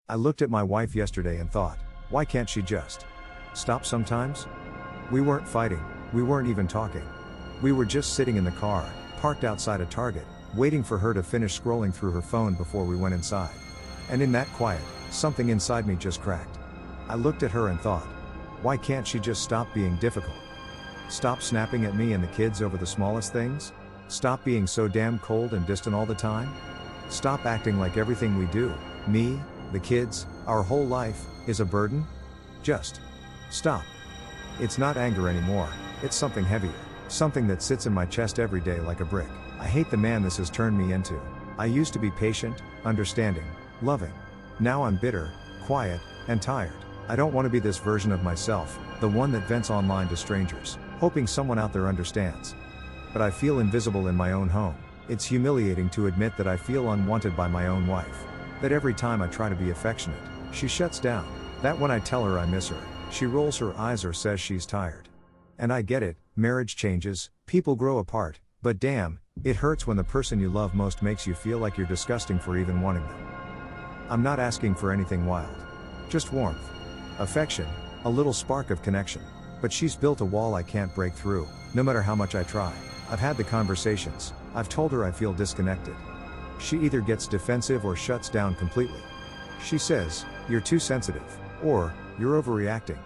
I looked at my wife yesterday and thought, why can't she just stop sometimes? We weren't fighting, we weren't even talking. We were just sitting in the car, parked outside a Target, waiting for her to finish scrolling through her phone before we went inside. And in that quiet, something inside me just cracked. I looked at her and thought, why can't she just stop being difficult? Stop snapping at me and the kids over the smallest things? Stop being so damn cold and distant all the time? Stop acting like everything we do, me, the kids, our whole life, is a burden? Just stop. It's not anger anymore, it's something heavier. Something that sits in my chest every day like a brick. I hate the man this has turned me into. I used to be patient, understanding, loving. Now I'm bitter, quiet, and tired. I don't want to be this version of myself, the one that vents online to strangers, hoping someone out there understands. But I feel invisible in my own home. It's humiliating to admit that I feel unwanted by my own wife. That every time I try to be affectionate, she shuts down. That when I tell her I miss her, she rolls her eyes or says she's tired. And I get it, marriage changes, people grow apart, but damn, it hurts when the person you love most makes you feel like you're disgusting for even wanting them. I'm not asking for anything wild. Just warmth. Affection, a little spark of connection. But she's built a wall I can't break through, no matter how much I try. I've had the conversations, I've told her I feel disconnected. She either gets defensive or shuts down completely. She says, you're too sensitive, or, you're overreacting.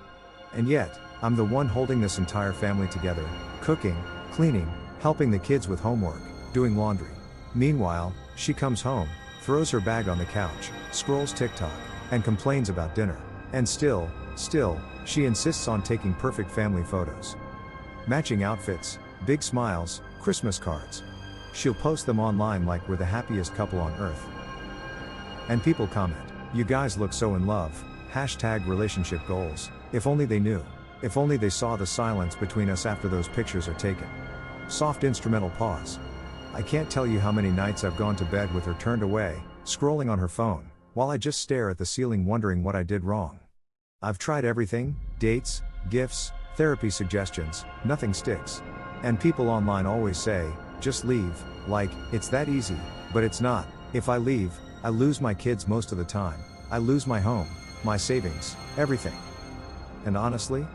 And yet, I'm the one holding this entire family together, cooking, cleaning, helping the kids with homework, doing laundry. Meanwhile, she comes home, throws her bag on the couch, scrolls TikTok, and complains about dinner. And still, she insists on taking perfect family photos. Matching outfits, big smiles, Christmas cards. She'll post them online like we're the happiest couple on earth. And people comment, you guys look so in love, #relationship goals, if only they knew. If only they saw the silence between us after those pictures are taken. Soft instrumental pause. I can't tell you how many nights I've gone to bed with her turned away, scrolling on her phone, while I just stare at the ceiling wondering what I did wrong. I've tried everything, dates, gifts, therapy suggestions, nothing sticks. And people online always say, just leave, like, it's that easy, but it's not. If I leave, I lose my kids most of the time, I lose my home, my savings, everything. And honestly,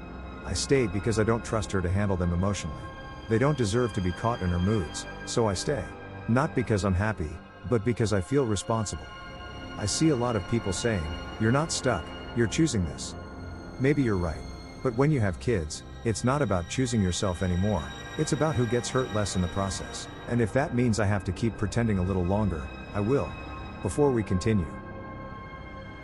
I stay because I don't trust her to handle them emotionally. They don't deserve to be caught in her moods, so I stay. Not because I'm happy, but because I feel responsible. I see a lot of people saying, you're not stuck, you're choosing this. Maybe you're right. But when you have kids, it's not about choosing yourself anymore, it's about who gets hurt less in the process. And if that means I have to keep pretending a little longer, I will. Before we continue,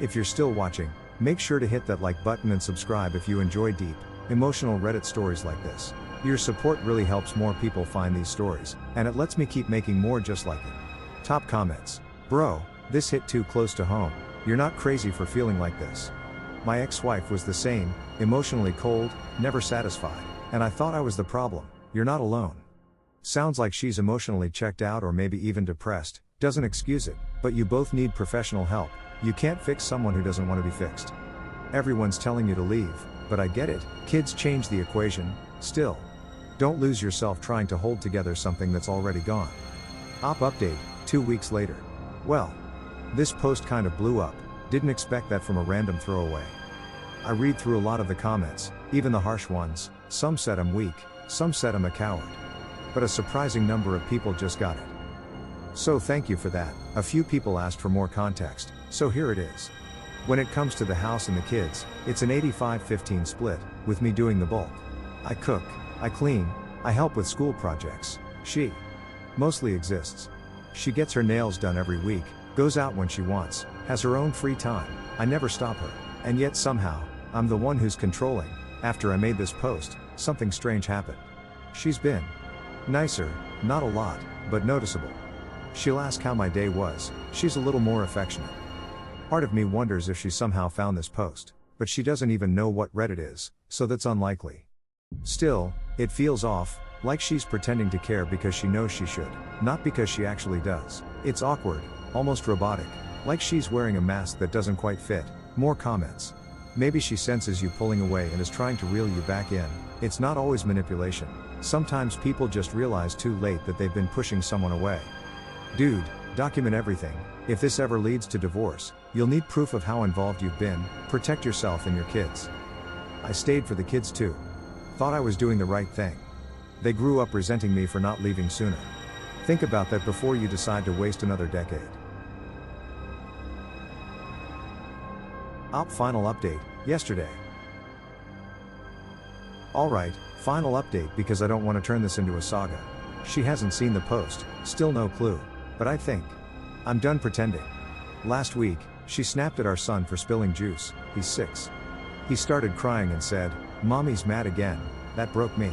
if you're still watching, make sure to hit that like button and subscribe if you enjoy deep, emotional Reddit stories like this. Your support really helps more people find these stories, and it lets me keep making more just like it. Top comments. Bro, this hit too close to home. You're not crazy for feeling like this. My ex-wife was the same, emotionally cold, never satisfied, and I thought I was the problem. You're not alone. Sounds like she's emotionally checked out or maybe even depressed, doesn't excuse it, but you both need professional help. You can't fix someone who doesn't want to be fixed. Everyone's telling you to leave, but I get it, kids change the equation, still. Don't lose yourself trying to hold together something that's already gone. Op update, 2 weeks later. Well, this post kind of blew up, didn't expect that from a random throwaway. I read through a lot of the comments, even the harsh ones, some said I'm weak, some said I'm a coward. But a surprising number of people just got it. So thank you for that. A few people asked for more context, so here it is. When it comes to the house and the kids, it's an 85-15 split, with me doing the bulk. I cook, I clean, I help with school projects. She mostly exists. She gets her nails done every week, goes out when she wants, has her own free time. I never stop her. And yet somehow, I'm the one who's controlling. After I made this post, something strange happened. She's been nicer, not a lot, but noticeable. She'll ask how my day was, she's a little more affectionate. Part of me wonders if she somehow found this post, but she doesn't even know what Reddit is, so that's unlikely. Still, it feels off, like she's pretending to care because she knows she should, not because she actually does. It's awkward, almost robotic, like she's wearing a mask that doesn't quite fit. More comments. Maybe she senses you pulling away and is trying to reel you back in. It's not always manipulation. Sometimes people just realize too late that they've been pushing someone away. Dude, document everything. If this ever leads to divorce, You'll need proof of how involved you've been. Protect yourself and your kids. I stayed for the kids too. Thought I was doing the right thing. They grew up resenting me for not leaving sooner. Think about that before you decide to waste another decade. Final update, yesterday. Alright, final update because I don't want to turn this into a saga. She hasn't seen the post, still no clue. But I think I'm done pretending. Last week, she snapped at our son for spilling juice. He's 6. He started crying and said, "Mommy's mad again." That broke me.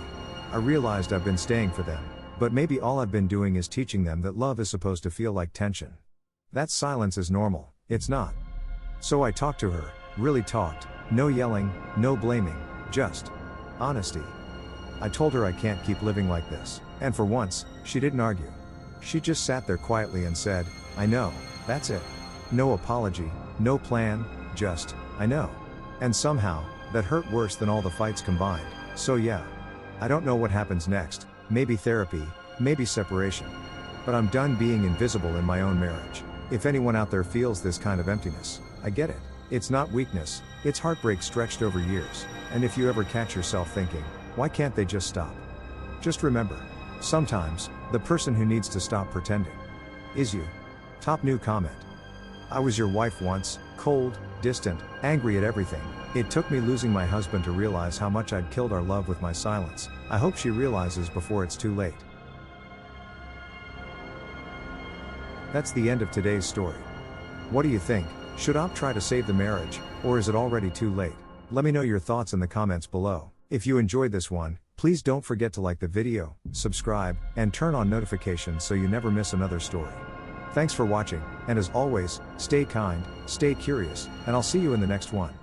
I realized I've been staying for them, but maybe all I've been doing is teaching them that love is supposed to feel like tension. That silence is normal, it's not. So I talked to her, really talked, no yelling, no blaming, just honesty. I told her I can't keep living like this, and for once, she didn't argue. She just sat there quietly and said, "I know, that's it." No apology, no plan, just, "I know." And somehow, that hurt worse than all the fights combined. So yeah. I don't know what happens next, maybe therapy, maybe separation. But I'm done being invisible in my own marriage. If anyone out there feels this kind of emptiness, I get it. It's not weakness, it's heartbreak stretched over years. And if you ever catch yourself thinking, why can't they just stop? Just remember, sometimes, the person who needs to stop pretending is you. Top new comment. I was your wife once, cold, distant, angry at everything. It took me losing my husband to realize how much I'd killed our love with my silence. I hope she realizes before it's too late. That's the end of today's story. What do you think? Should Op try to save the marriage, or is it already too late? Let me know your thoughts in the comments below. If you enjoyed this one, please don't forget to like the video, subscribe, and turn on notifications so you never miss another story. Thanks for watching, and as always, stay kind, stay curious, and I'll see you in the next one.